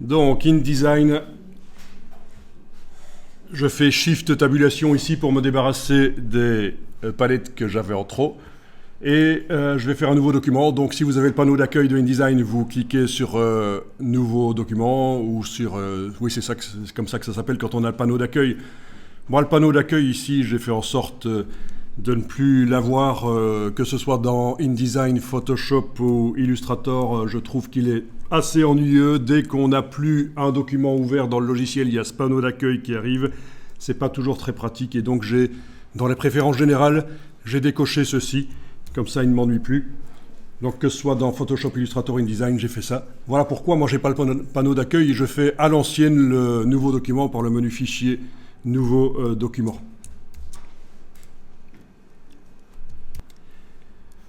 Donc, InDesign, je fais Shift tabulation ici pour me débarrasser des palettes que j'avais en trop. Et je vais faire un nouveau document. Donc, si vous avez le panneau d'accueil de InDesign, vous cliquez sur Nouveau document ou sur... oui, c'est comme ça que ça s'appelle quand on a le panneau d'accueil. Moi, le panneau d'accueil ici, j'ai fait en sorte de ne plus l'avoir, que ce soit dans InDesign, Photoshop ou Illustrator. Je trouve qu'il est assez ennuyeux. Dès qu'on n'a plus un document ouvert dans le logiciel, il y a ce panneau d'accueil qui arrive. C'est pas toujours très pratique. Et donc, dans les préférences générales, j'ai décoché ceci. Comme ça, il ne m'ennuie plus. Donc, que ce soit dans Photoshop, Illustrator, InDesign, j'ai fait ça. Voilà pourquoi moi, j'ai pas le panneau d'accueil. Je fais à l'ancienne le nouveau document par le menu Fichier, Nouveau document.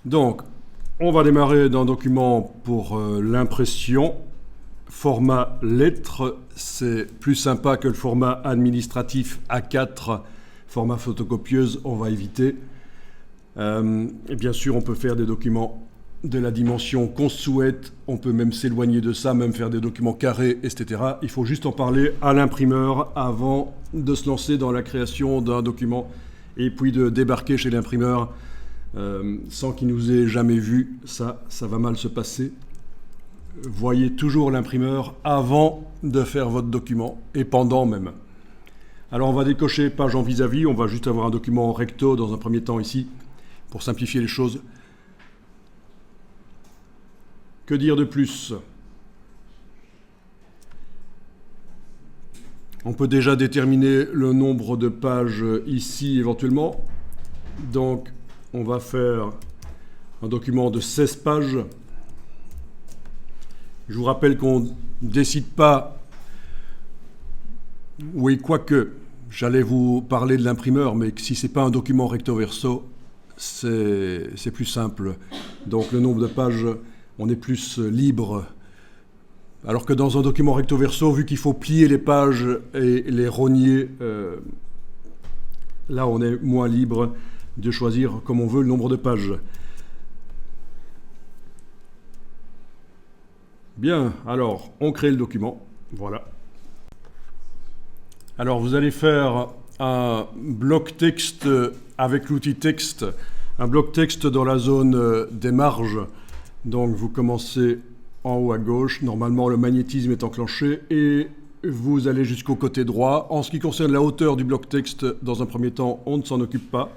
Donc, on va démarrer d'un document pour l'impression. Format lettre, c'est plus sympa que le format administratif A4. Format photocopieuse, on va éviter. Et bien sûr, on peut faire des documents de la dimension qu'on souhaite. On peut même s'éloigner de ça, même faire des documents carrés, etc. Il faut juste en parler à l'imprimeur avant de se lancer dans la création d'un document et puis de débarquer chez l'imprimeur sans qu'il nous ait jamais vu. Ça va mal se passer. Voyez toujours l'imprimeur avant de faire votre document et pendant même. Alors on va décocher page en vis-à-vis. On va juste avoir un document recto dans un premier temps ici pour simplifier les choses. Que dire de plus? On peut déjà déterminer le nombre de pages ici éventuellement. Donc, on va faire un document de 16 pages. Je vous rappelle qu'on ne décide pas... Oui, quoique, j'allais vous parler de l'imprimeur, mais si ce n'est pas un document recto verso, c'est plus simple. Donc, le nombre de pages, on est plus libre. Alors que dans un document recto verso, vu qu'il faut plier les pages et les rogner, là on est moins libre de choisir comme on veut le nombre de pages. Bien, alors on crée le document, voilà. Alors vous allez faire un bloc texte avec l'outil texte, un bloc texte dans la zone des marges. Donc vous commencez en haut à gauche, normalement le magnétisme est enclenché et vous allez jusqu'au côté droit. En ce qui concerne la hauteur du bloc texte, dans un premier temps, on ne s'en occupe pas.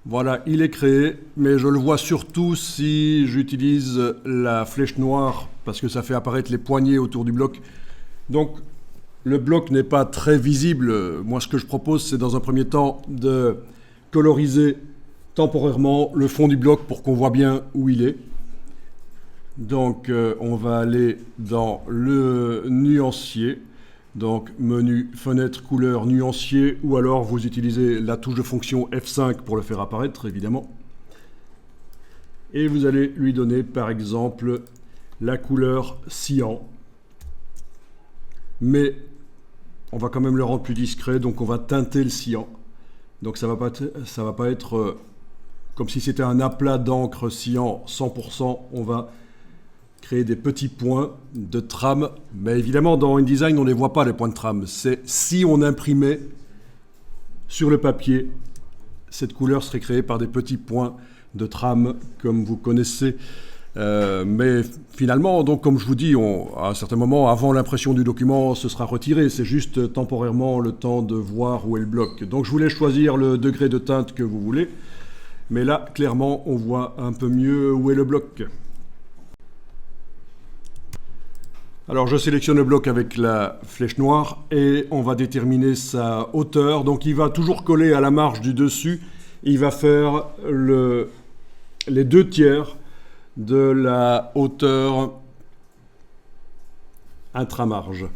Voilà, il est créé, mais je le vois surtout si j'utilise la flèche noire parce que ça fait apparaître les poignées autour du bloc. Donc le bloc n'est pas très visible. Moi ce que je propose, c'est dans un premier temps de coloriser temporairement le fond du bloc pour qu'on voit bien où il est. Donc on va aller dans le nuancier, donc menu fenêtre couleur nuancier, ou alors vous utilisez la touche de fonction F5 pour le faire apparaître évidemment. Et vous allez lui donner par exemple la couleur cyan. Mais on va quand même le rendre plus discret, donc on va teinter le cyan. Donc ça va pas être comme si c'était un aplat d'encre cyan 100%, on va créer des petits points de trame, mais évidemment dans InDesign on ne les voit pas les points de trame. C'est si on imprimait sur le papier, cette couleur serait créée par des petits points de trame comme vous connaissez. Mais finalement, donc comme je vous dis, à un certain moment, avant l'impression du document, ce sera retiré. C'est juste temporairement le temps de voir où est le bloc. Donc je vous laisse choisir le degré de teinte que vous voulez. Mais là, clairement, on voit un peu mieux où est le bloc. Alors je sélectionne le bloc avec la flèche noire et on va déterminer sa hauteur. Donc il va toujours coller à la marge du dessus. Il va faire les 2/3 de la hauteur intramarge.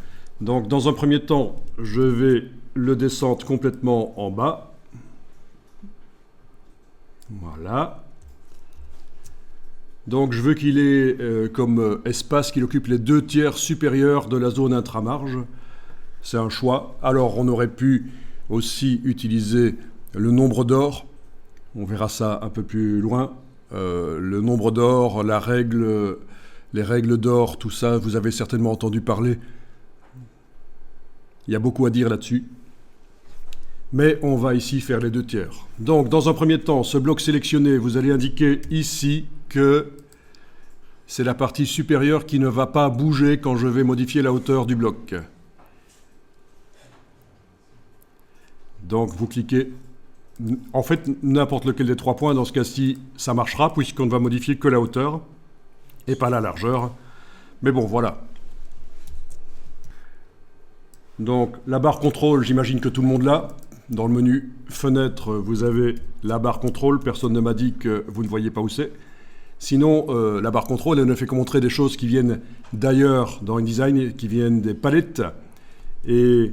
Donc dans un premier temps, je vais le descendre complètement en bas. Voilà. Donc je veux qu'il ait comme espace qu'il occupe les 2/3 supérieurs de la zone intramarge. C'est un choix. Alors on aurait pu aussi utiliser le nombre d'or. On verra ça un peu plus loin. Le nombre d'or, la règle les règles d'or, tout ça, vous avez certainement entendu parler. Il y a beaucoup à dire là-dessus. Mais on va ici faire les 2 tiers. Donc, dans un premier temps, ce bloc sélectionné, vous allez indiquer ici que c'est la partie supérieure qui ne va pas bouger quand je vais modifier la hauteur du bloc. Donc, vous cliquez. En fait, n'importe lequel des 3 points, dans ce cas-ci, ça marchera, puisqu'on ne va modifier que la hauteur et pas la largeur. Mais bon, voilà. Donc, la barre contrôle, j'imagine que tout le monde l'a. Dans le menu fenêtre, vous avez la barre contrôle. Personne ne m'a dit que vous ne voyez pas où c'est. Sinon, la barre contrôle, elle ne fait que montrer des choses qui viennent d'ailleurs dans InDesign, qui viennent des palettes. Et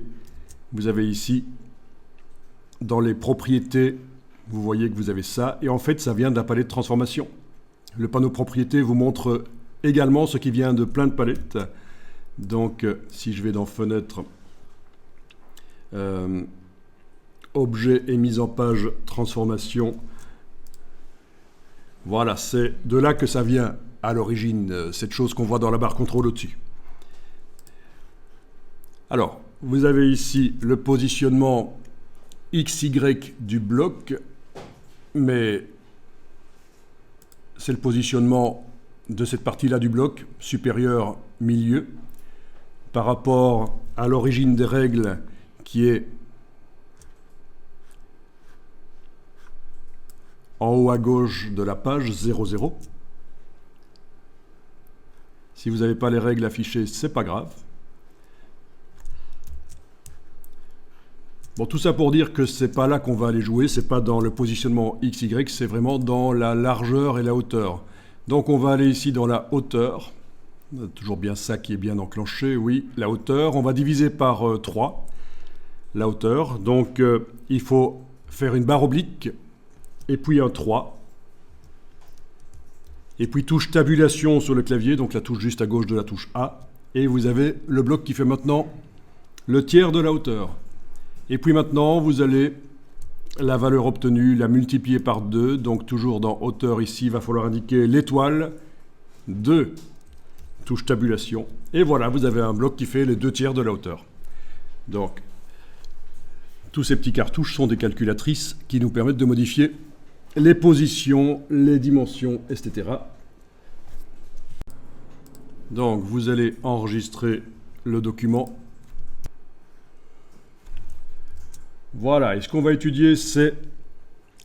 vous avez ici, dans les propriétés, vous voyez que vous avez ça. Et en fait, ça vient de la palette de transformation. Le panneau propriétés vous montre également ce qui vient de plein de palettes. Donc, si je vais dans fenêtre, objet et mise en page transformation, voilà, c'est de là que ça vient à l'origine, cette chose qu'on voit dans la barre contrôle au-dessus. Alors, vous avez ici le positionnement XY du bloc, mais c'est le positionnement de cette partie-là du bloc, supérieur, milieu, par rapport à l'origine des règles qui est en haut à gauche de la page 00. Si vous n'avez pas les règles affichées, c'est pas grave. Bon, tout ça pour dire que c'est pas là qu'on va aller jouer, c'est pas dans le positionnement XY, c'est vraiment dans la largeur et la hauteur. Donc on va aller ici dans la hauteur. Toujours bien ça qui est bien enclenché, oui, la hauteur. On va diviser par 3 la hauteur. Donc il faut faire une barre oblique et puis un 3. Et puis touche tabulation sur le clavier, donc la touche juste à gauche de la touche A. Et vous avez le bloc qui fait maintenant le tiers de la hauteur. Et puis maintenant, vous allez la valeur obtenue, la multiplier par 2. Donc toujours dans hauteur ici, il va falloir indiquer l'étoile 2. Touche tabulation. Et voilà, vous avez un bloc qui fait les 2 tiers de la hauteur. Donc, tous ces petits cartouches sont des calculatrices qui nous permettent de modifier les positions, les dimensions, etc. Donc, vous allez enregistrer le document. Voilà, et ce qu'on va étudier, c'est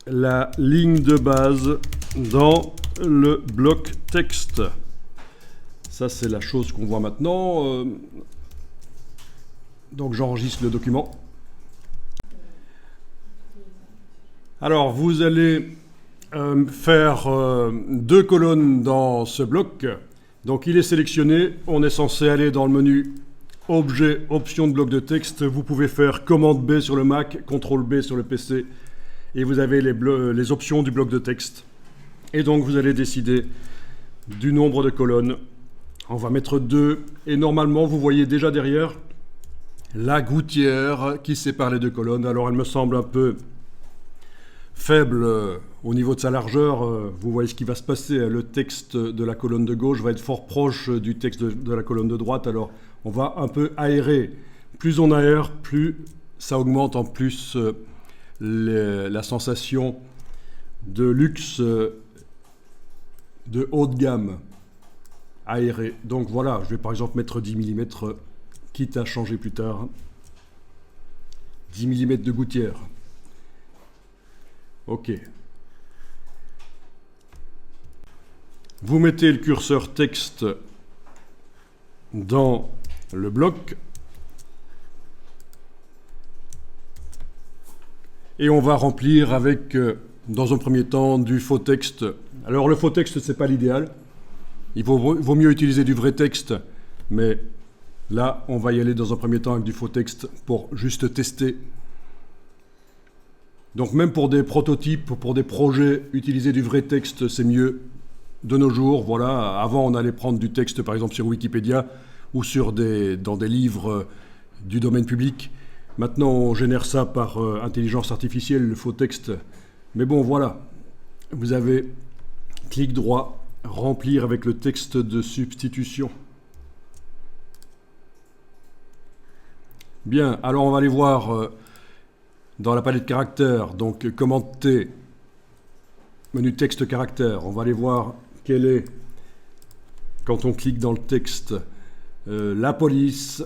la ligne de base dans le bloc texte. Ça, c'est la chose qu'on voit maintenant. Donc, j'enregistre le document. Alors, vous allez faire 2 colonnes dans ce bloc. Donc, il est sélectionné. On est censé aller dans le menu Objet, Option de bloc de texte. Vous pouvez faire Commande B sur le Mac, CTRL B sur le PC. Et vous avez les options du bloc de texte. Et donc, vous allez décider du nombre de colonnes. On va mettre 2. Et normalement, vous voyez déjà derrière la gouttière qui sépare les 2 colonnes. Alors, elle me semble un peu faible au niveau de sa largeur. Vous voyez ce qui va se passer. Le texte de la colonne de gauche va être fort proche du texte de la colonne de droite. Alors, on va un peu aérer. Plus on aère, plus ça augmente en plus la sensation de luxe de haut de gamme. Aéré. Donc voilà, je vais par exemple mettre 10 mm, quitte à changer plus tard. 10 mm de gouttière. OK. Vous mettez le curseur texte dans le bloc. Et on va remplir avec, dans un premier temps, du faux texte. Alors le faux texte, c'est pas l'idéal. Il vaut mieux utiliser du vrai texte, mais là, on va y aller dans un premier temps avec du faux texte pour juste tester. Donc même pour des prototypes, pour des projets, utiliser du vrai texte, c'est mieux de nos jours. Voilà, avant, on allait prendre du texte, par exemple, sur Wikipédia ou dans des livres du domaine public. Maintenant, on génère ça par intelligence artificielle, le faux texte. Mais bon, voilà, vous avez clic droit, remplir avec le texte de substitution. Bien, alors on va aller voir dans la palette caractères, donc commande T, menu texte caractère, on va aller voir quel est, quand on clique dans le texte, la police,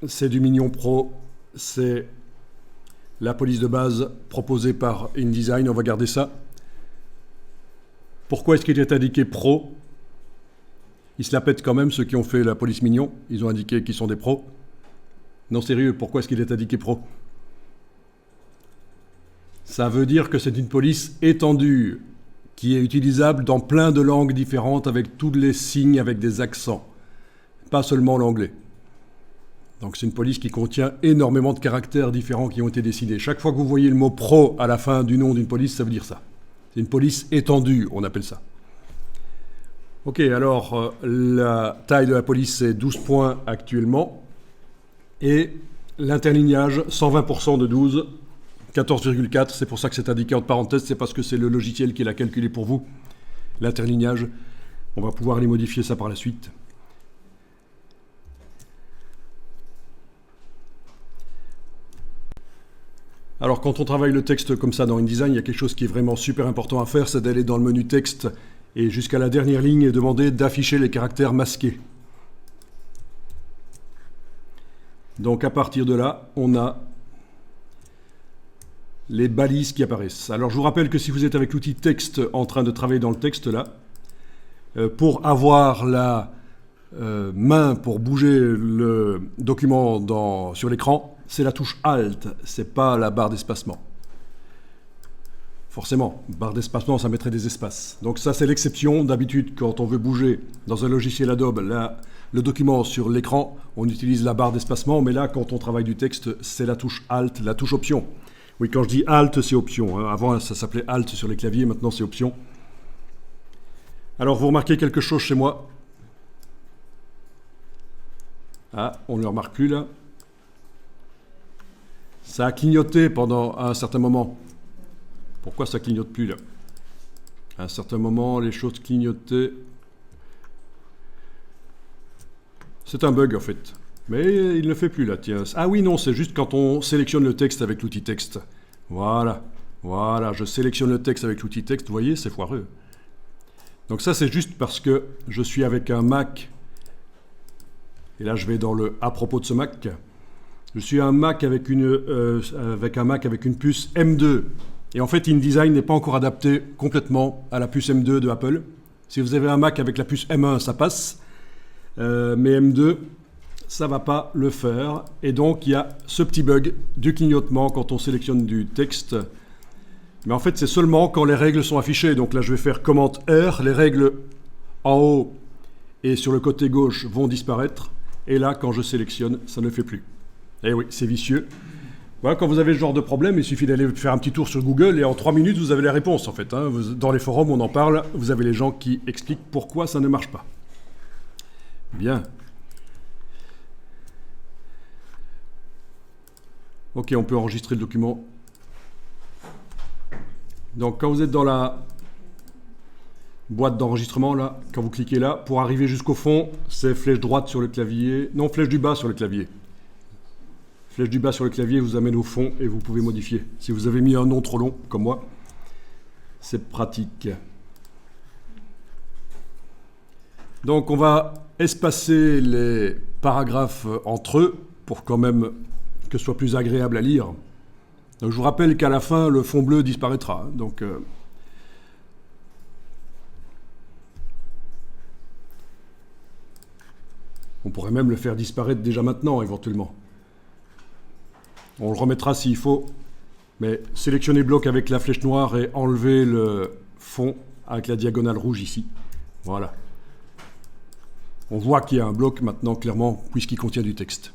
c'est du Minion Pro, c'est la police de base proposée par InDesign, on va garder ça. Pourquoi est-ce qu'il est indiqué Pro? Ils se la pètent quand même, ceux qui ont fait la police Mignon, ils ont indiqué qu'ils sont des pros. Non, sérieux, pourquoi est-ce qu'il est indiqué Pro? Ça veut dire que c'est une police étendue, qui est utilisable dans plein de langues différentes, avec tous les signes, avec des accents. Pas seulement l'anglais. Donc c'est une police qui contient énormément de caractères différents qui ont été décidés. Chaque fois que vous voyez le mot pro à la fin du nom d'une police, ça veut dire ça. C'est une police étendue, on appelle ça. Ok, alors la taille de la police c'est 12 points actuellement. Et l'interlignage, 120% de 12, 14,4. C'est pour ça que c'est indiqué entre parenthèses, c'est parce que c'est le logiciel qui l'a calculé pour vous. L'interlignage, on va pouvoir aller modifier ça par la suite. Alors quand on travaille le texte comme ça dans InDesign, il y a quelque chose qui est vraiment super important à faire, c'est d'aller dans le menu texte et jusqu'à la dernière ligne et demander d'afficher les caractères masqués. Donc à partir de là, on a les balises qui apparaissent. Alors je vous rappelle que si vous êtes avec l'outil texte en train de travailler dans le texte là, pour avoir la main pour bouger le document sur l'écran, c'est la touche Alt, c'est pas la barre d'espacement. Forcément, barre d'espacement, ça mettrait des espaces. Donc ça, c'est l'exception. D'habitude, quand on veut bouger dans un logiciel Adobe le document sur l'écran, on utilise la barre d'espacement, mais là, quand on travaille du texte, c'est la touche Alt, la touche Option. Oui, quand je dis Alt, c'est Option. Hein. Avant, ça s'appelait Alt sur les claviers, maintenant c'est Option. Alors, vous remarquez quelque chose chez moi? Ah, on ne le remarque plus là. Ça a clignoté pendant un certain moment. Pourquoi ça clignote plus là? À un certain moment, les choses clignotaient. C'est un bug en fait. Mais il ne le fait plus là, tiens. Ah oui, non, c'est juste quand on sélectionne le texte avec l'outil texte. Voilà. Voilà, je sélectionne le texte avec l'outil texte. Vous voyez, c'est foireux. Donc ça, c'est juste parce que je suis avec un Mac. Et là, je vais dans le « à propos de ce Mac ». Je suis un Mac avec une puce M2. Et en fait, InDesign n'est pas encore adapté complètement à la puce M2 de Apple. Si vous avez un Mac avec la puce M1, ça passe. Mais M2, ça ne va pas le faire. Et donc, il y a ce petit bug du clignotement quand on sélectionne du texte. Mais en fait, c'est seulement quand les règles sont affichées. Donc là, je vais faire commande R. Les règles en haut et sur le côté gauche vont disparaître. Et là, quand je sélectionne, ça ne fait plus. Eh oui, c'est vicieux. Voilà, quand vous avez ce genre de problème, il suffit d'aller faire un petit tour sur Google et en 3 minutes, vous avez la réponse en fait. Hein. Dans les forums, on en parle. Vous avez les gens qui expliquent pourquoi ça ne marche pas. Bien. Ok, on peut enregistrer le document. Donc, quand vous êtes dans la boîte d'enregistrement, là, quand vous cliquez là, pour arriver jusqu'au fond, c'est flèche droite sur le clavier. Non, flèche du bas sur le clavier. Flèche du bas sur le clavier vous amène au fond et vous pouvez modifier. Si vous avez mis un nom trop long, comme moi, c'est pratique. Donc on va espacer les paragraphes entre eux pour quand même que ce soit plus agréable à lire. Donc je vous rappelle qu'à la fin, le fond bleu disparaîtra. Donc on pourrait même le faire disparaître déjà maintenant, éventuellement. On le remettra s'il faut, mais sélectionnez bloc avec la flèche noire et enlevez le fond avec la diagonale rouge ici. Voilà. On voit qu'il y a un bloc maintenant, clairement, puisqu'il contient du texte.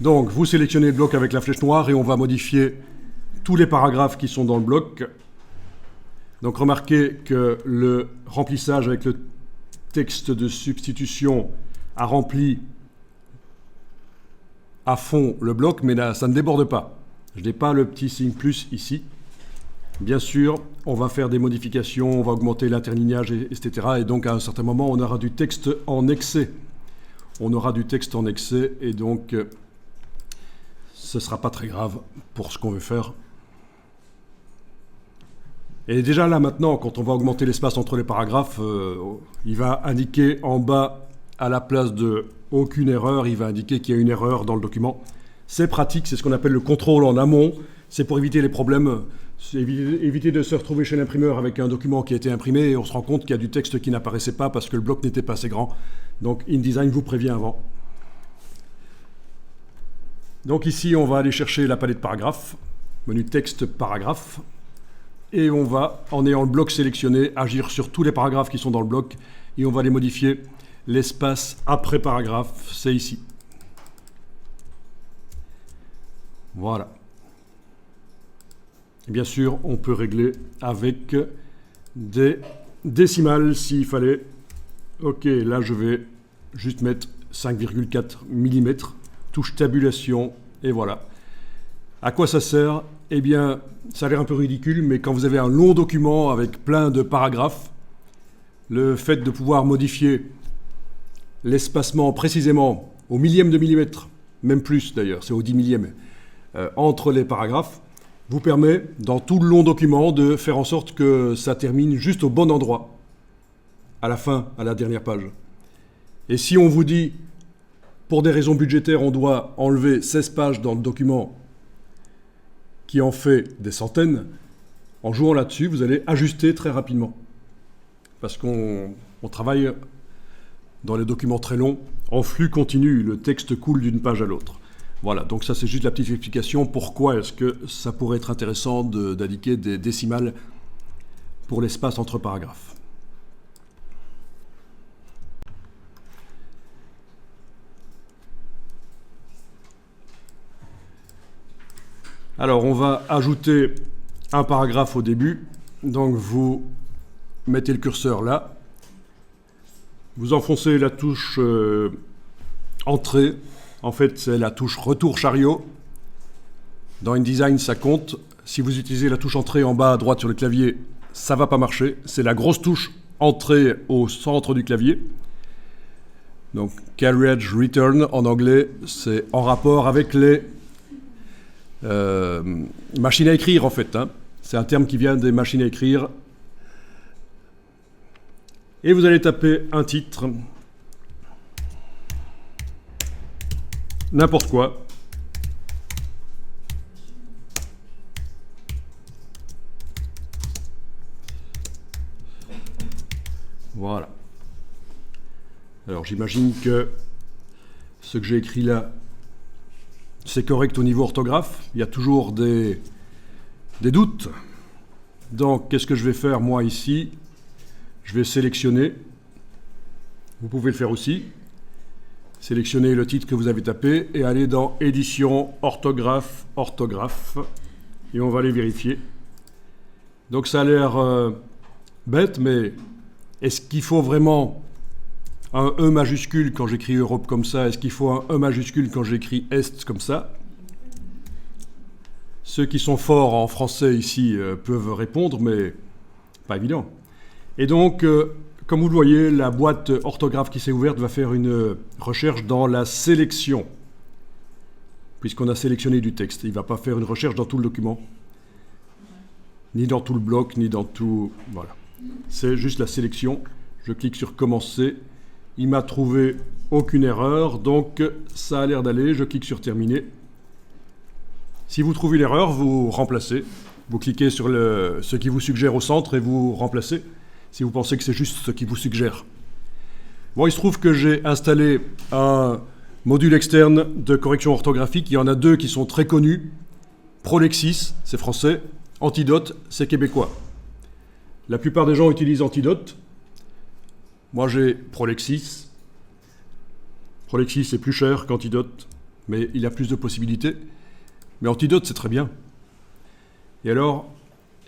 Donc, vous sélectionnez le bloc avec la flèche noire et on va modifier tous les paragraphes qui sont dans le bloc. Donc, remarquez que le remplissage avec le texte de substitution a rempli à fond le bloc, mais là, ça ne déborde pas. Je n'ai pas le petit signe plus ici. Bien sûr, on va faire des modifications, on va augmenter l'interlignage, etc. Et donc, à un certain moment, on aura du texte en excès. On aura du texte en excès, et donc, ce ne sera pas très grave pour ce qu'on veut faire. Et déjà là, maintenant, quand on va augmenter l'espace entre les paragraphes, il va indiquer en bas, à la place de aucune erreur, il va indiquer qu'il y a une erreur dans le document. C'est pratique, c'est ce qu'on appelle le contrôle en amont. C'est pour éviter les problèmes, éviter de se retrouver chez l'imprimeur avec un document qui a été imprimé et on se rend compte qu'il y a du texte qui n'apparaissait pas parce que le bloc n'était pas assez grand. Donc InDesign vous prévient avant. Donc ici, on va aller chercher la palette paragraphe, menu texte paragraphe, et on va, en ayant le bloc sélectionné, agir sur tous les paragraphes qui sont dans le bloc et on va les modifier. L'espace après paragraphe, c'est ici. Voilà. Et bien sûr, on peut régler avec des décimales s'il fallait. Ok, là je vais juste mettre 5,4 mm, touche tabulation, et voilà. À quoi ça sert? Eh bien, ça a l'air un peu ridicule, mais quand vous avez un long document avec plein de paragraphes, le fait de pouvoir modifier l'espacement précisément au millième de millimètre, même plus d'ailleurs, c'est au 10 millième, entre les paragraphes, vous permet, dans tout le long document, de faire en sorte que ça termine juste au bon endroit, à la fin, à la dernière page. Et si on vous dit, pour des raisons budgétaires, on doit enlever 16 pages dans le document qui en fait des centaines, en jouant là-dessus, vous allez ajuster très rapidement. Parce qu'on travaille dans les documents très longs, en flux continu, le texte coule d'une page à l'autre. Voilà, donc ça c'est juste la petite explication pourquoi est-ce que ça pourrait être intéressant d'indiquer des décimales pour l'espace entre paragraphes. Alors on va ajouter un paragraphe au début, donc vous mettez le curseur là, vous enfoncez la touche Entrée. En fait, c'est la touche Retour chariot. Dans InDesign, ça compte. Si vous utilisez la touche Entrée en bas à droite sur le clavier, ça ne va pas marcher. C'est la grosse touche Entrée au centre du clavier. Donc, Carriage Return en anglais, c'est en rapport avec les machines à écrire, en fait. Hein. C'est un terme qui vient des machines à écrire. Et vous allez taper un titre. N'importe quoi. Voilà. Alors j'imagine que ce que j'ai écrit là, c'est correct au niveau orthographe. Il y a toujours des doutes. Donc qu'est-ce que je vais faire moi ici? Je vais sélectionner. Vous pouvez le faire aussi. Sélectionnez le titre que vous avez tapé et allez dans Édition, Orthographe, Orthographe. Et on va les vérifier. Donc ça a l'air bête, mais est-ce qu'il faut vraiment un E majuscule quand j'écris Europe comme ça? Est-ce qu'il faut un E majuscule quand j'écris Est comme ça? Ceux qui sont forts en français ici peuvent répondre, mais pas évident. Et donc, comme vous le voyez, la boîte orthographe qui s'est ouverte va faire une recherche dans la sélection, puisqu'on a sélectionné du texte. Il ne va pas faire une recherche dans tout le document, ni dans tout le bloc, ni dans tout... Voilà. C'est juste la sélection. Je clique sur Commencer. Il m'a trouvé aucune erreur, donc ça a l'air d'aller. Je clique sur Terminer. Si vous trouvez l'erreur, vous remplacez. Vous cliquez sur ce qui vous suggère au centre et vous remplacez. Si vous pensez que c'est juste ce qui vous suggère. Bon, il se trouve que j'ai installé un module externe de correction orthographique. Il y en a deux qui sont très connus. Prolexis, c'est français. Antidote, c'est québécois. La plupart des gens utilisent Antidote. Moi, j'ai Prolexis. Prolexis, c'est plus cher qu'Antidote, mais il a plus de possibilités. Mais Antidote, c'est très bien. Et alors,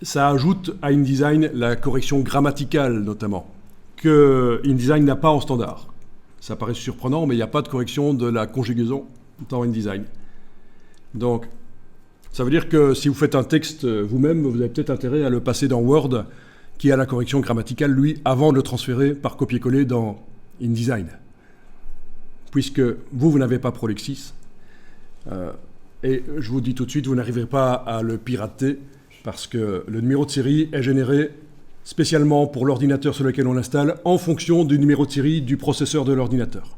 ça ajoute à InDesign la correction grammaticale, notamment, que InDesign n'a pas en standard. Ça paraît surprenant, mais il n'y a pas de correction de la conjugaison dans InDesign. Donc, Ça veut dire que si vous faites un texte vous-même, vous avez peut-être intérêt à le passer dans Word, qui a la correction grammaticale, lui, avant de le transférer par copier-coller dans InDesign. Puisque vous n'avez pas Prolexis. Et je vous dis tout de suite, vous n'arriverez pas à le pirater, parce que le numéro de série est généré spécialement pour l'ordinateur sur lequel on l'installe, en fonction du numéro de série du processeur de l'ordinateur.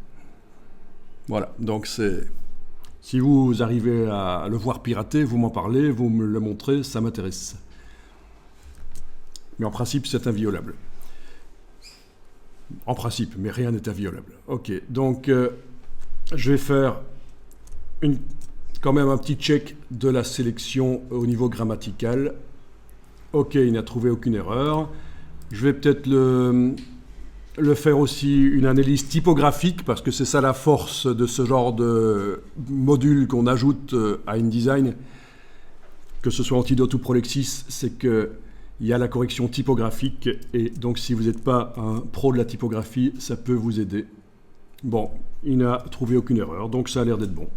Voilà, donc c'est... Si vous arrivez à le voir pirater, vous m'en parlez, vous me le montrez, ça m'intéresse. Mais en principe, c'est inviolable. En principe, mais rien n'est inviolable. Ok, donc je vais faire quand même un petit check de la sélection au niveau grammatical. Ok, il n'a trouvé aucune erreur. Je vais peut-être le faire aussi une analyse typographique, parce que c'est ça la force de ce genre de module qu'on ajoute à InDesign, que ce soit Antidote ou Prolexis, c'est qu'il y a la correction typographique, et donc si vous n'êtes pas un pro de la typographie, ça peut vous aider. Bon, il n'a trouvé aucune erreur, donc ça a l'air d'être bon.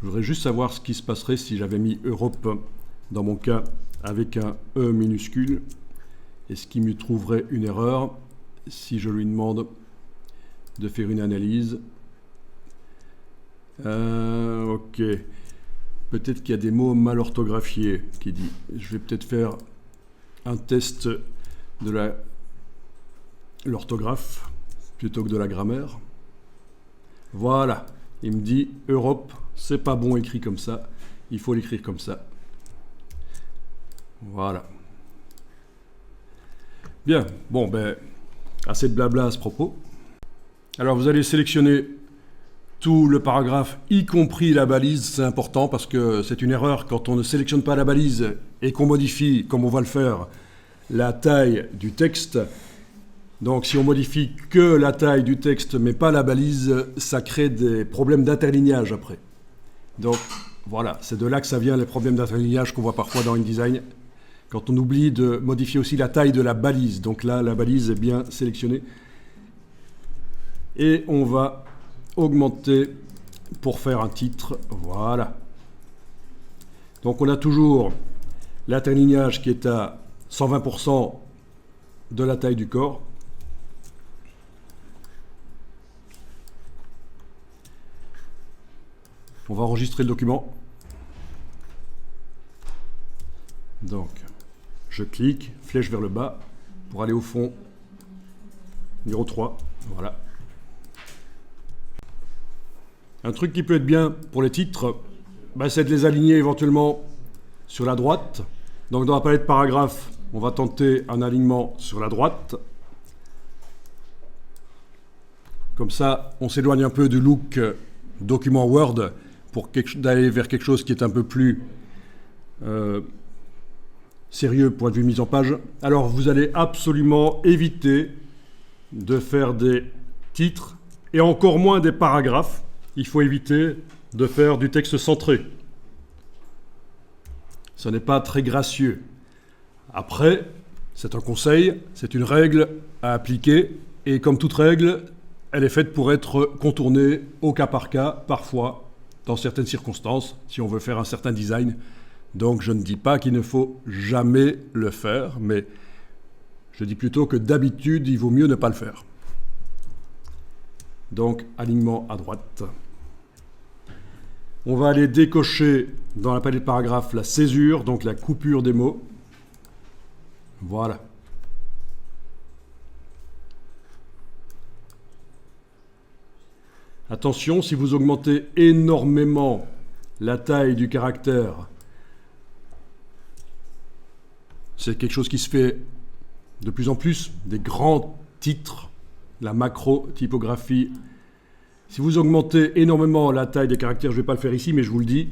Je voudrais juste savoir ce qui se passerait si j'avais mis Europe, dans mon cas, avec un E minuscule. Est-ce qu'il me trouverait une erreur si je lui demande de faire une analyse? Ok. Peut-être qu'il y a des mots mal orthographiés qui dit. Je vais peut-être faire un test de l'orthographe plutôt que de la grammaire. Voilà. Il me dit Europe, c'est pas bon écrit comme ça. Il faut l'écrire comme ça. Voilà. Bien, bon, ben, assez de blabla à ce propos. Alors, vous allez sélectionner tout le paragraphe, y compris la balise, c'est important parce que c'est une erreur quand on ne sélectionne pas la balise et qu'on modifie, comme on va le faire, la taille du texte. Donc, si on modifie que la taille du texte, mais pas la balise, ça crée des problèmes d'interlignage après. Donc, voilà, c'est de là que ça vient, les problèmes d'interlignage qu'on voit parfois dans InDesign. Quand on oublie de modifier aussi la taille de la balise. Donc là, la balise est bien sélectionnée. Et on va augmenter pour faire un titre. Voilà. Donc on a toujours l'interlignage qui est à 120% de la taille du corps. On va enregistrer le document. Donc, je clique, flèche vers le bas, pour aller au fond, numéro 3, voilà. Un truc qui peut être bien pour les titres, c'est de les aligner éventuellement sur la droite. Donc dans la palette paragraphe, on va tenter un alignement sur la droite. Comme ça, on s'éloigne un peu du look document Word pour d'aller vers quelque chose qui est un peu plus sérieux point de vue mise en page. Alors vous allez absolument éviter de faire des titres et encore moins des paragraphes. Il faut éviter de faire du texte centré. Ce n'est pas très gracieux. Après, c'est un conseil, c'est une règle à appliquer et comme toute règle, elle est faite pour être contournée au cas par cas, parfois, dans certaines circonstances, si on veut faire un certain design. Donc je ne dis pas qu'il ne faut jamais le faire, mais je dis plutôt que d'habitude, il vaut mieux ne pas le faire. Donc, alignement à droite. On va aller décocher dans la palette paragraphe la césure, donc la coupure des mots. Voilà. Attention, si vous augmentez énormément la taille du caractère, c'est quelque chose qui se fait de plus en plus, des grands titres, la macro-typographie. Si vous augmentez énormément la taille des caractères, je ne vais pas le faire ici, mais je vous le dis,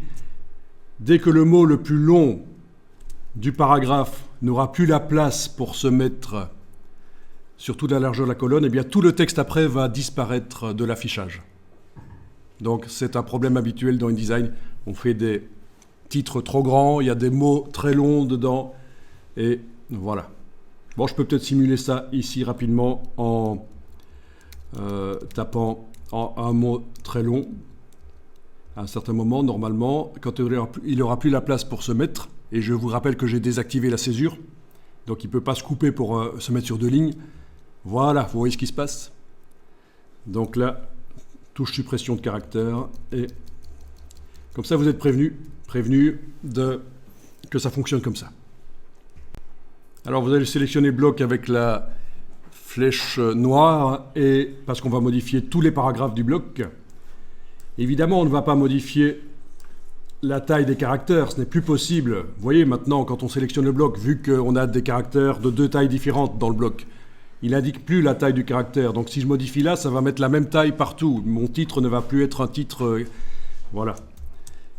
dès que le mot le plus long du paragraphe n'aura plus la place pour se mettre sur toute la largeur de la colonne, eh bien tout le texte après va disparaître de l'affichage. Donc c'est un problème habituel dans InDesign. On fait des titres trop grands, il y a des mots très longs dedans, et voilà. Bon, je peux peut-être simuler ça ici rapidement en tapant un mot très long. À un certain moment, normalement, quand il n'aura plus la place pour se mettre, et je vous rappelle que j'ai désactivé la césure, donc il ne peut pas se couper pour se mettre sur 2 lignes. Voilà, vous voyez ce qui se passe. Donc là, touche suppression de caractère, et comme ça vous êtes prévenu que ça fonctionne comme ça. Alors vous allez sélectionner bloc avec la flèche noire, et parce qu'on va modifier tous les paragraphes du bloc. Évidemment, on ne va pas modifier la taille des caractères, ce n'est plus possible. Vous voyez maintenant, quand on sélectionne le bloc, vu qu'on a des caractères de 2 tailles différentes dans le bloc, il n'indique plus la taille du caractère. Donc si je modifie là, ça va mettre la même taille partout. Mon titre ne va plus être un titre... voilà.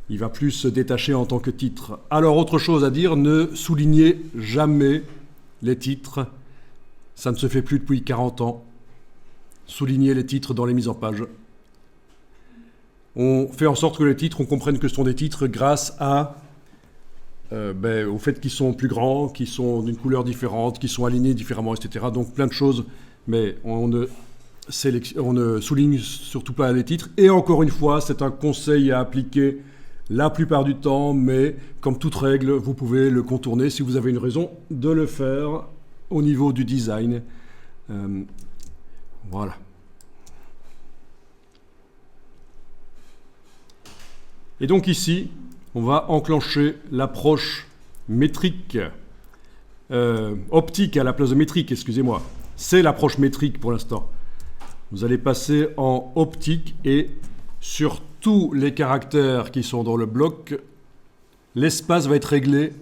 Il va plus se détacher en tant que titre. Alors, autre chose à dire, ne soulignez jamais les titres. Ça ne se fait plus depuis 40 ans. Soulignez les titres dans les mises en page. On fait en sorte que les titres, on comprenne que ce sont des titres grâce au fait qu'ils sont plus grands, qu'ils sont d'une couleur différente, qu'ils sont alignés différemment, etc. Donc plein de choses, mais on ne souligne surtout pas les titres. Et encore une fois, c'est un conseil à appliquer la plupart du temps, mais comme toute règle, vous pouvez le contourner si vous avez une raison de le faire au niveau du design. Voilà. Et donc ici, on va enclencher l'approche métrique, optique à la place de métrique, excusez-moi. C'est l'approche métrique pour l'instant. Vous allez passer en optique et sur tous les caractères qui sont dans le bloc, l'espace va être réglé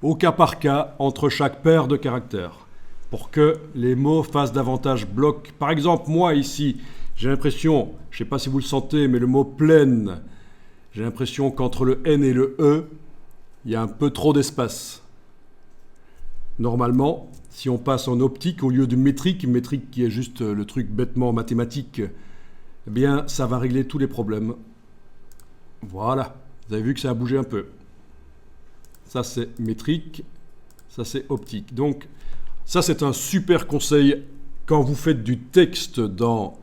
au cas par cas entre chaque paire de caractères pour que les mots fassent davantage bloc. Par exemple, moi ici, j'ai l'impression, je ne sais pas si vous le sentez, mais le mot pleine, j'ai l'impression qu'entre le N et le E, il y a un peu trop d'espace. Normalement, si on passe en optique au lieu de métrique qui est juste le truc bêtement mathématique, eh bien, ça va régler tous les problèmes. Voilà, vous avez vu que ça a bougé un peu. Ça, c'est métrique, ça, c'est optique. Donc, ça, c'est un super conseil quand vous faites du texte dans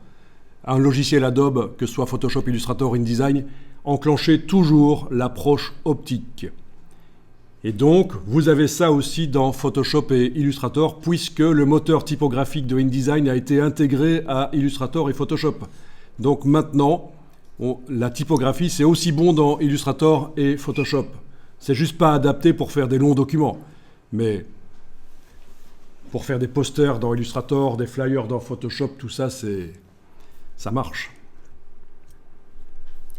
un logiciel Adobe, que ce soit Photoshop, Illustrator, InDesign. Enclenchez toujours l'approche optique. Et donc, vous avez ça aussi dans Photoshop et Illustrator, puisque le moteur typographique de InDesign a été intégré à Illustrator et Photoshop. Donc maintenant, la typographie, c'est aussi bon dans Illustrator et Photoshop. C'est juste pas adapté pour faire des longs documents. Mais pour faire des posters dans Illustrator, des flyers dans Photoshop, tout ça, ça marche.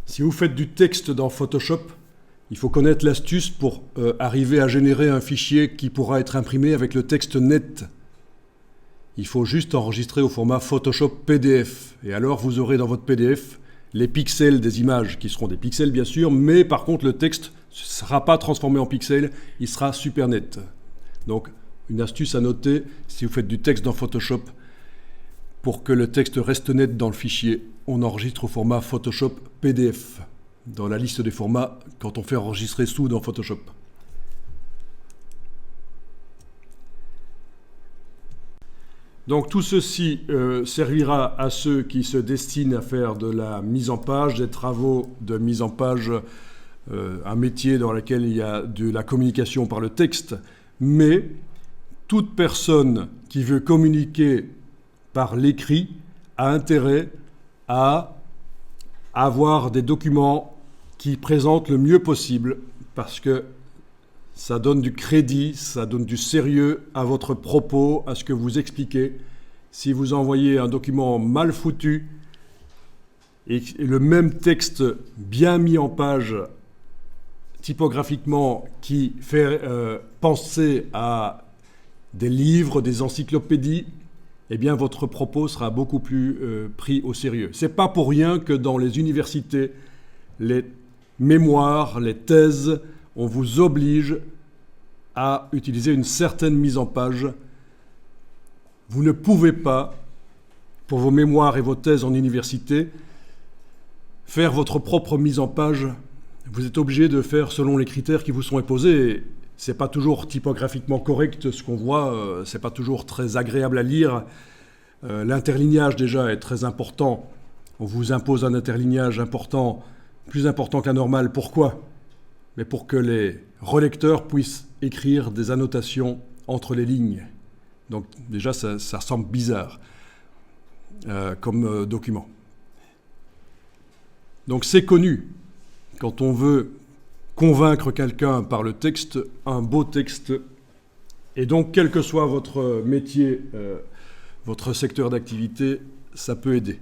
Si vous faites du texte dans Photoshop, il faut connaître l'astuce pour arriver à générer un fichier qui pourra être imprimé avec le texte net. Il faut juste enregistrer au format Photoshop PDF. Et alors, vous aurez dans votre PDF les pixels des images, qui seront des pixels bien sûr, mais par contre, le texte ne sera pas transformé en pixels, il sera super net. Donc, une astuce à noter si vous faites du texte dans Photoshop, pour que le texte reste net dans le fichier, on enregistre au format Photoshop PDF, dans la liste des formats quand on fait enregistrer sous dans Photoshop. Donc tout ceci servira à ceux qui se destinent à faire de la mise en page, des travaux de mise en page, un métier dans lequel il y a de la communication par le texte, mais toute personne qui veut communiquer par l'écrit a intérêt à avoir des documents qui présentent le mieux possible, parce que ça donne du crédit, ça donne du sérieux à votre propos, à ce que vous expliquez. Si vous envoyez un document mal foutu et le même texte bien mis en page typographiquement qui fait penser à des livres, des encyclopédies, eh bien votre propos sera beaucoup plus pris au sérieux. C'est pas pour rien que dans les universités, les mémoires, les thèses, on vous oblige à utiliser une certaine mise en page. Vous ne pouvez pas, pour vos mémoires et vos thèses en université, faire votre propre mise en page. Vous êtes obligé de faire selon les critères qui vous sont imposés. C'est pas toujours typographiquement correct ce qu'on voit, c'est pas toujours très agréable à lire. L'interlignage déjà est très important. On vous impose un interlignage important plus important que la normale. Pourquoi? Mais pour que les relecteurs puissent écrire des annotations entre les lignes. Donc déjà, ça semble bizarre comme document. Donc c'est connu. Quand on veut convaincre quelqu'un par le texte, un beau texte, et donc quel que soit votre métier, votre secteur d'activité, ça peut aider.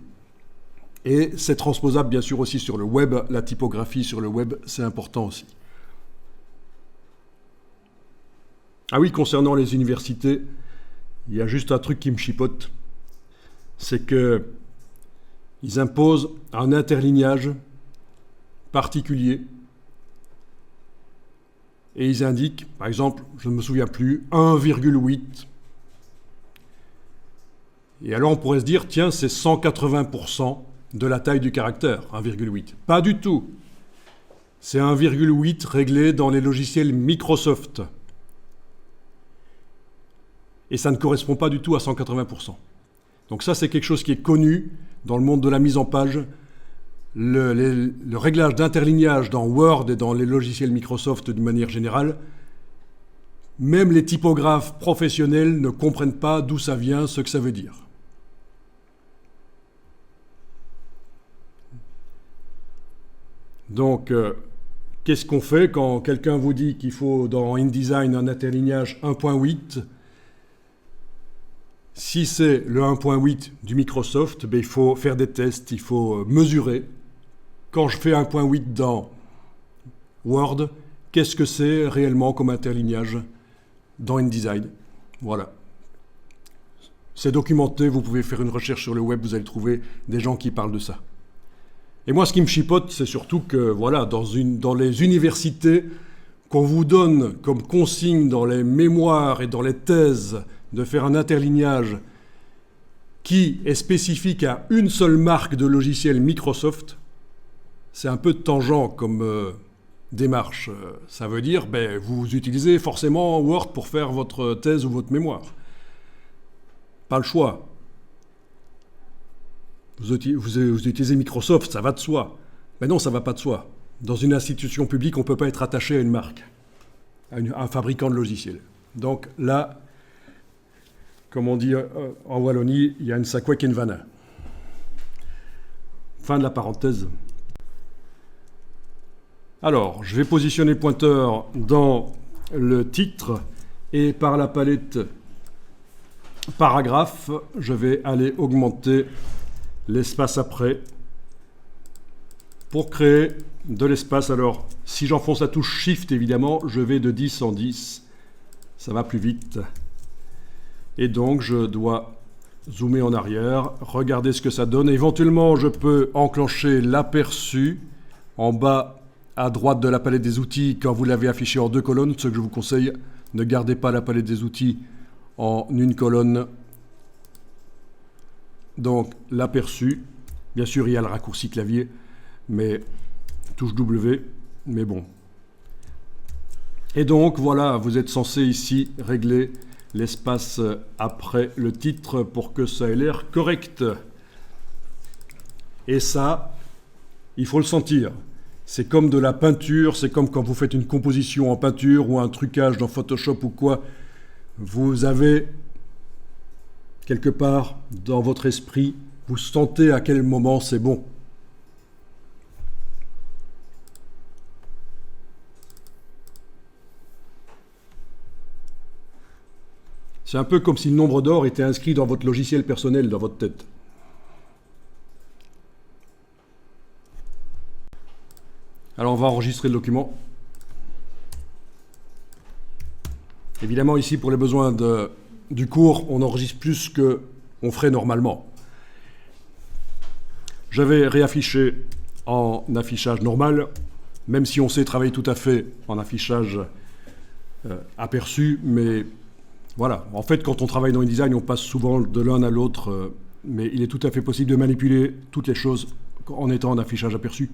Et c'est transposable bien sûr aussi sur le web. La typographie sur le web, c'est important aussi. Ah oui, concernant les universités, il y a juste un truc qui me chipote. C'est qu'ils imposent un interlignage particulier. Et ils indiquent, par exemple, je ne me souviens plus, 1,8. Et alors on pourrait se dire, tiens, c'est 180% de la taille du caractère, 1,8. Pas du tout. C'est 1,8 réglé dans les logiciels Microsoft. Et ça ne correspond pas du tout à 180%. Donc ça, c'est quelque chose qui est connu dans le monde de la mise en page. Le réglage d'interlignage dans Word et dans les logiciels Microsoft d'une manière générale, même les typographes professionnels ne comprennent pas d'où ça vient, ce que ça veut dire. Donc, qu'est-ce qu'on fait quand quelqu'un vous dit qu'il faut dans InDesign un interlignage 1.8 ? Si c'est le 1.8 du Microsoft, il faut faire des tests, il faut mesurer. Quand je fais 1.8 dans Word, qu'est-ce que c'est réellement comme interlignage dans InDesign? Voilà. C'est documenté, vous pouvez faire une recherche sur le web, vous allez trouver des gens qui parlent de ça. Et moi, ce qui me chipote, c'est surtout que, voilà, dans les universités, qu'on vous donne comme consigne dans les mémoires et dans les thèses de faire un interlignage qui est spécifique à une seule marque de logiciel Microsoft, c'est un peu tangent comme démarche. Ça veut dire, vous utilisez forcément Word pour faire votre thèse ou votre mémoire. Pas le choix. Vous utilisez Microsoft, ça va de soi. Mais non, ça ne va pas de soi. Dans une institution publique, on ne peut pas être attaché à une marque, à un fabricant de logiciels. Donc là, comme on dit en Wallonie, il y a une sakwek en vanna. Fin de la parenthèse. Alors, je vais positionner le pointeur dans le titre et par la palette paragraphe, je vais aller augmenter l'espace après pour créer de l'espace. Alors, si j'enfonce la touche Shift, évidemment, je vais de 10 en 10. Ça va plus vite. Et donc, je dois zoomer en arrière, regarder ce que ça donne. Éventuellement, je peux enclencher l'aperçu en bas à droite de la palette des outils quand vous l'avez affiché en 2 colonnes. Ce que je vous conseille, ne gardez pas la palette des outils en une colonne. Donc, l'aperçu. Bien sûr, il y a le raccourci clavier, mais touche W, mais bon. Et donc, voilà, vous êtes censé ici régler l'espace après le titre pour que ça ait l'air correct. Et ça, il faut le sentir. C'est comme de la peinture, c'est comme quand vous faites une composition en peinture ou un trucage dans Photoshop ou quoi. Vous avez, quelque part, dans votre esprit, vous sentez à quel moment c'est bon. C'est un peu comme si le nombre d'or était inscrit dans votre logiciel personnel, dans votre tête. Alors on va enregistrer le document. Évidemment, ici, pour les besoins du cours, on enregistre plus qu'on ferait normalement. Je vais réafficher en affichage normal, même si on sait travailler tout à fait en affichage aperçu, mais voilà. En fait, quand on travaille dans InDesign, on passe souvent de l'un à l'autre, mais il est tout à fait possible de manipuler toutes les choses en étant en affichage aperçu.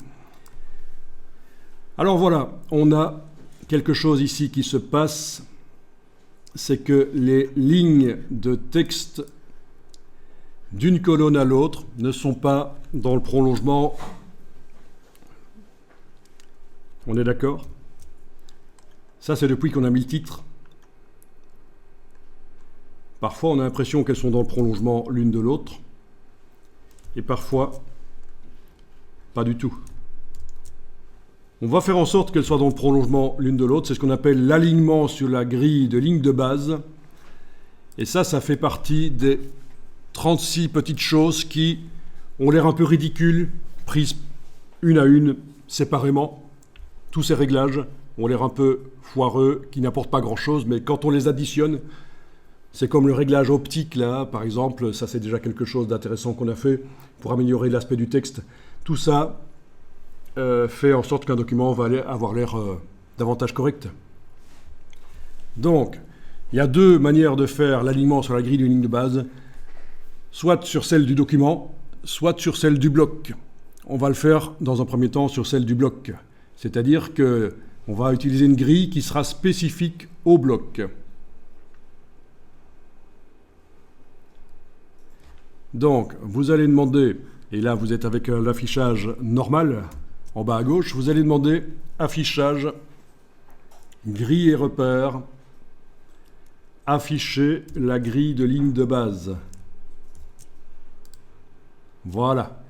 Alors voilà, on a quelque chose ici qui se passe, c'est que les lignes de texte d'une colonne à l'autre ne sont pas dans le prolongement On est d'accord? Ça, c'est depuis qu'on a mis le titre. Parfois, on a l'impression qu'elles sont dans le prolongement l'une de l'autre. Et parfois, pas du tout. On va faire en sorte qu'elles soient dans le prolongement l'une de l'autre. C'est ce qu'on appelle l'alignement sur la grille de ligne de base. Et ça fait partie des 36 petites choses qui ont l'air un peu ridicules, prises une à une, séparément. Tous ces réglages ont l'air un peu foireux, qui n'apportent pas grand-chose, mais quand on les additionne, c'est comme le réglage optique, là, par exemple. Ça, c'est déjà quelque chose d'intéressant qu'on a fait pour améliorer l'aspect du texte. Tout ça fait en sorte qu'un document va avoir l'air davantage correct. Donc, il y a deux manières de faire l'alignement sur la grille d'une ligne de base, soit sur celle du document, soit sur celle du bloc. On va le faire dans un premier temps sur celle du bloc, c'est-à-dire qu'on va utiliser une grille qui sera spécifique au bloc. Donc, vous allez demander, et là vous êtes avec l'affichage normal, en bas à gauche, vous allez demander affichage, grille et repère, afficher la grille de ligne de base. Voilà,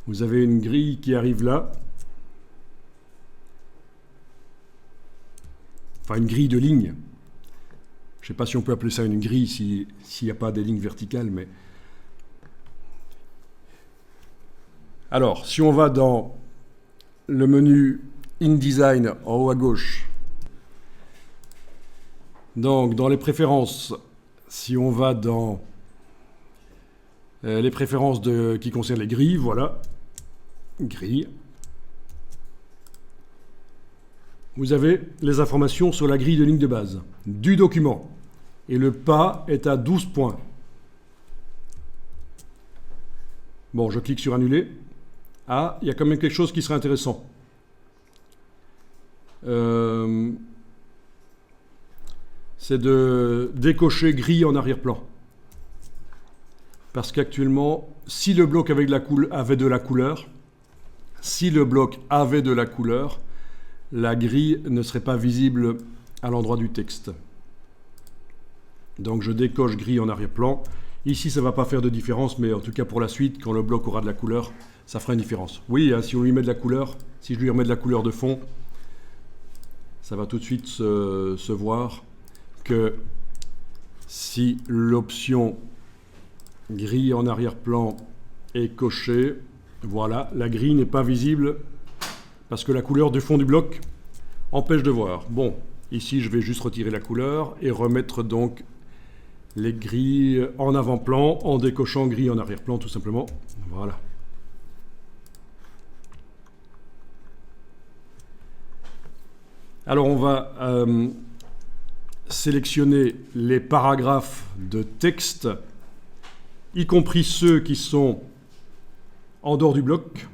vous avez une grille qui arrive là. Enfin, une grille de lignes. Je ne sais pas si on peut appeler ça une grille s'il n'y a pas des lignes verticales, mais... Alors, si on va dans le menu InDesign en haut à gauche, donc dans les préférences, si on va dans les préférences qui concernent les grilles, voilà, grille, vous avez les informations sur la grille de ligne de base du document. Et le pas est à 12 points. Bon, je clique sur annuler. Ah, il y a quand même quelque chose qui serait intéressant. C'est de décocher grille en arrière-plan. Parce qu'actuellement, si le bloc avait de la couleur, la grille ne serait pas visible à l'endroit du texte. Donc je décoche grille en arrière-plan. Ici, ça ne va pas faire de différence, mais en tout cas pour la suite, quand le bloc aura de la couleur, ça fera une différence. Oui, hein, si on lui met de la couleur, si je lui remets de la couleur de fond, ça va tout de suite se voir que si l'option grille en arrière-plan est cochée, voilà, la grille n'est pas visible parce que la couleur du fond du bloc empêche de voir. Bon, ici, je vais juste retirer la couleur et remettre donc les grilles en avant-plan en décochant grille en arrière-plan, tout simplement. Voilà. Alors, on va sélectionner les paragraphes de texte, y compris ceux qui sont en dehors du bloc.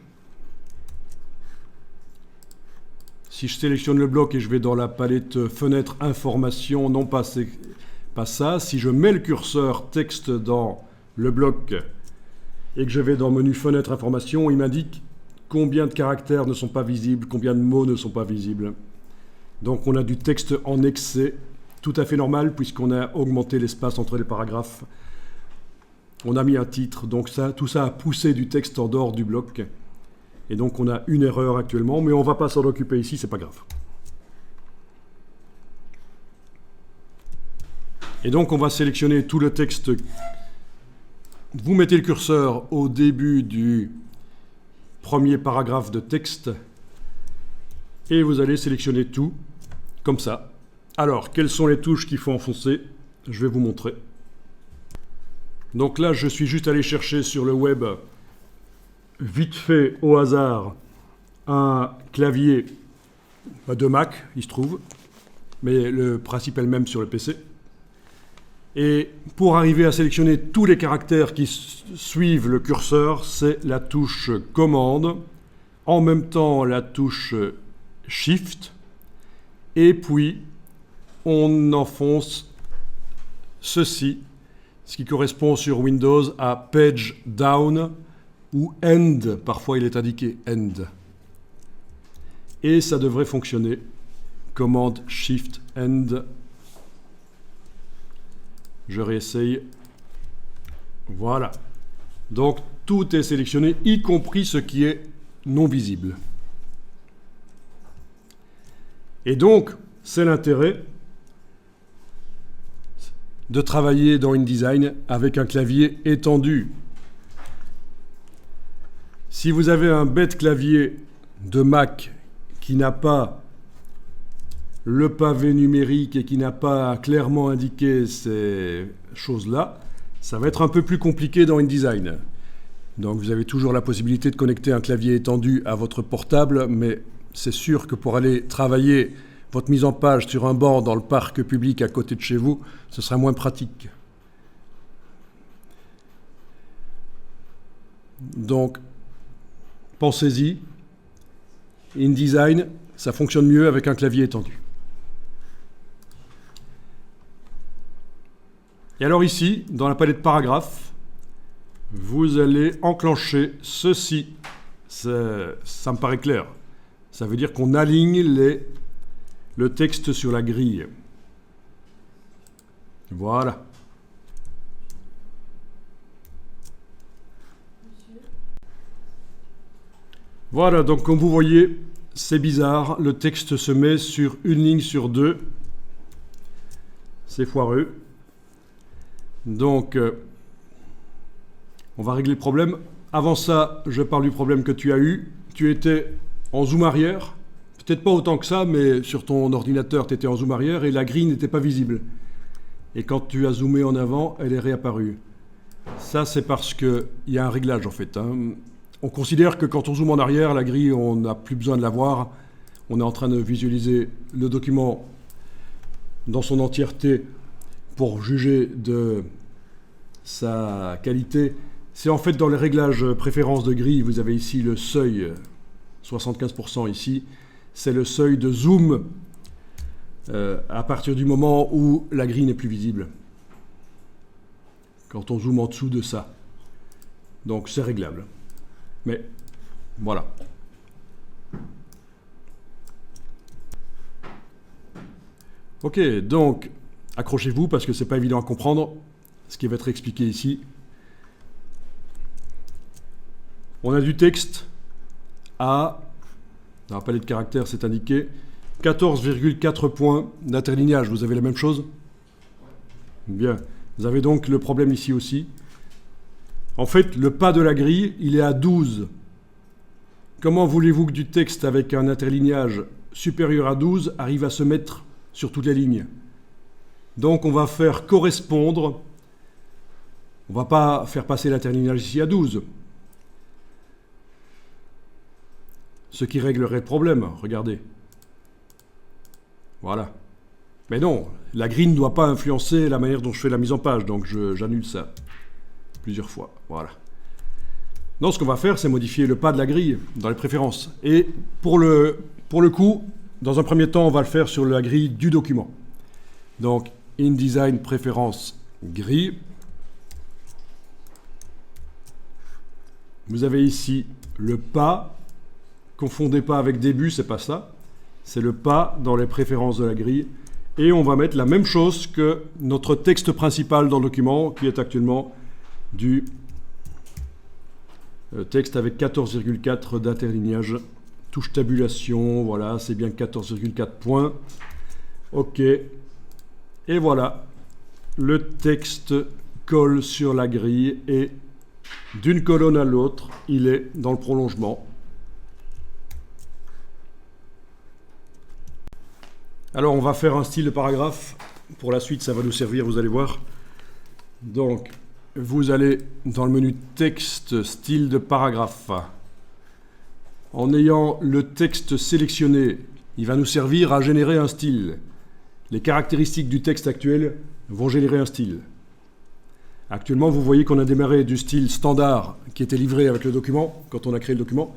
Si je sélectionne le bloc et je vais dans la palette fenêtre information, non pas ça. Si je mets le curseur texte dans le bloc et que je vais dans le menu fenêtre information, il m'indique combien de caractères ne sont pas visibles, combien de mots ne sont pas visibles. Donc on a du texte en excès, tout à fait normal puisqu'on a augmenté l'espace entre les paragraphes. On a mis un titre, donc tout ça a poussé du texte en dehors du bloc. Et donc on a une erreur actuellement, mais on ne va pas s'en occuper ici, c'est pas grave. Et donc on va sélectionner tout le texte. Vous mettez le curseur au début du premier paragraphe de texte et vous allez sélectionner tout, comme ça. Alors, quelles sont les touches qu'il faut enfoncer? Je vais vous montrer. Donc là, je suis juste allé chercher sur le web, vite fait, au hasard, un clavier de Mac, il se trouve, mais le principe est le même sur le PC. Et pour arriver à sélectionner tous les caractères qui suivent le curseur, c'est la touche commande, en même temps la touche Shift, et puis on enfonce ceci, ce qui correspond sur Windows à Page Down ou End, parfois il est indiqué End. et ça devrait fonctionner. Commande Shift End. Je réessaye. Voilà. Donc tout est sélectionné, y compris ce qui est non visible. Et donc, c'est l'intérêt de travailler dans InDesign avec un clavier étendu. Si vous avez un bête clavier de Mac qui n'a pas le pavé numérique et qui n'a pas clairement indiqué ces choses-là, ça va être un peu plus compliqué dans InDesign. Donc vous avez toujours la possibilité de connecter un clavier étendu à votre portable, mais c'est sûr que pour aller travailler votre mise en page sur un banc dans le parc public à côté de chez vous, ce sera moins pratique. Donc, pensez-y. InDesign, ça fonctionne mieux avec un clavier étendu. Et alors ici, dans la palette paragraphes, vous allez enclencher ceci. Ça me paraît clair. Ça veut dire qu'on aligne le texte sur la grille. Voilà. Voilà, donc comme vous voyez, c'est bizarre. Le texte se met sur une ligne sur deux. C'est foireux. Donc, on va régler le problème. Avant ça, je parle du problème que tu as eu. Tu étais en zoom arrière. Peut-être pas autant que ça, mais sur ton ordinateur, tu étais en zoom arrière et la grille n'était pas visible. Et quand tu as zoomé en avant, elle est réapparue. Ça, c'est parce qu'il y a un réglage, en fait. On considère que quand on zoome en arrière, la grille, on n'a plus besoin de la voir. On est en train de visualiser le document dans son entièreté pour juger de sa qualité. C'est en fait dans les réglages préférences de grille, vous avez ici le seuil, 75% ici. C'est le seuil de zoom à partir du moment où la grille n'est plus visible. Quand on zoome en dessous de ça. Donc c'est réglable. Mais voilà. Ok, donc accrochez-vous parce que c'est pas évident à comprendre ce qui va être expliqué ici. On a du texte à, dans la palette de caractères c'est indiqué, 14,4 points d'interlignage. Vous avez la même chose? Bien. Vous avez donc le problème ici aussi. En fait, le pas de la grille, il est à 12. Comment voulez-vous que du texte avec un interlignage supérieur à 12 arrive à se mettre sur toutes les lignes? Donc on va faire correspondre, on ne va pas faire passer l'interlignage ici à 12. Ce qui réglerait le problème, regardez. Voilà. Mais non, la grille ne doit pas influencer la manière dont je fais la mise en page, donc j'annule ça plusieurs fois. Voilà. Non, ce qu'on va faire, c'est modifier le pas de la grille dans les préférences. Et pour le coup, dans un premier temps, on va le faire sur la grille du document. Donc, InDesign préférence grille. Vous avez ici le pas. Confondez pas avec début, c'est pas ça. C'est le pas dans les préférences de la grille. Et on va mettre la même chose que notre texte principal dans le document, qui est actuellement du texte avec 14,4 d'interlignage. Touche tabulation, voilà, c'est bien 14,4 points. OK. Et voilà, le texte colle sur la grille et d'une colonne à l'autre, il est dans le prolongement. Alors, on va faire un style de paragraphe. Pour la suite, ça va nous servir, vous allez voir. Donc, vous allez dans le menu texte, style de paragraphe. En ayant le texte sélectionné, il va nous servir à générer un style. Les caractéristiques du texte actuel vont générer un style. Actuellement, vous voyez qu'on a démarré du style standard qui était livré avec le document, quand on a créé le document,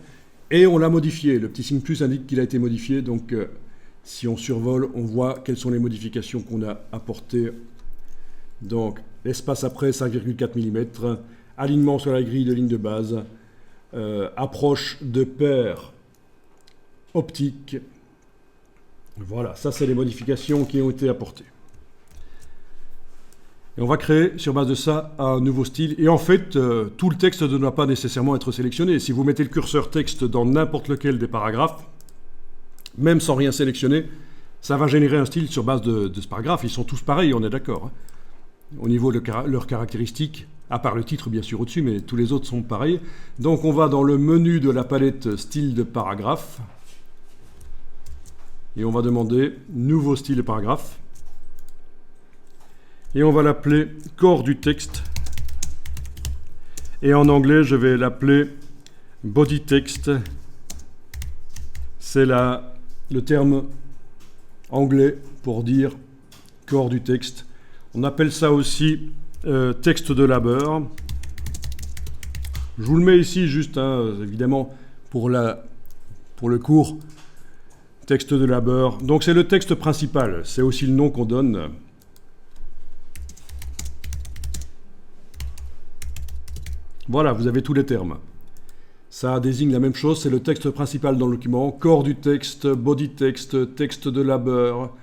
et on l'a modifié. Le petit signe plus indique qu'il a été modifié, donc si on survole, on voit quelles sont les modifications qu'on a apportées. Donc, espace après 5,4 mm, alignement sur la grille de ligne de base, approche de paire optique. Voilà, ça c'est les modifications qui ont été apportées. Et on va créer sur base de ça un nouveau style. Et en fait, tout le texte ne doit pas nécessairement être sélectionné. Si vous mettez le curseur texte dans n'importe lequel des paragraphes, même sans rien sélectionner, ça va générer un style sur base de ce paragraphe. Ils sont tous pareils, on est d'accord, hein. Au niveau de leurs caractéristiques, à part le titre bien sûr au-dessus, mais tous les autres sont pareils. Donc on va dans le menu de la palette style de paragraphe. Et on va demander nouveau style de paragraphe. Et on va l'appeler corps du texte. Et en anglais, je vais l'appeler body text. C'est le terme anglais pour dire corps du texte. On appelle ça aussi texte de labeur. Je vous le mets ici juste, hein, évidemment, pour le cours. Texte de labeur. Donc c'est le texte principal. C'est aussi le nom qu'on donne. Voilà, vous avez tous les termes. Ça désigne la même chose, c'est le texte principal dans le document, corps du texte, body text, texte de labeur,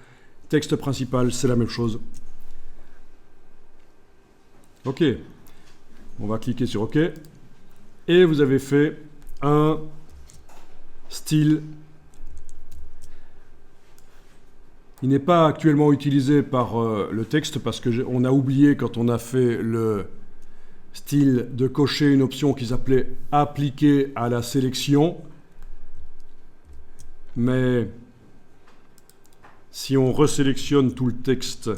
texte principal, c'est la même chose. OK. On va cliquer sur OK. Et vous avez fait un style. Il n'est pas actuellement utilisé par le texte parce qu'on a oublié quand on a fait le style de cocher une option qui s'appelait appliquer à la sélection. Mais si on resélectionne tout le texte,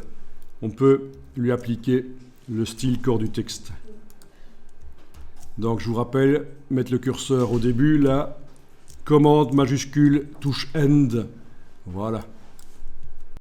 on peut lui appliquer le style corps du texte. Donc je vous rappelle, mettre le curseur au début, là, commande majuscule, touche End. Voilà.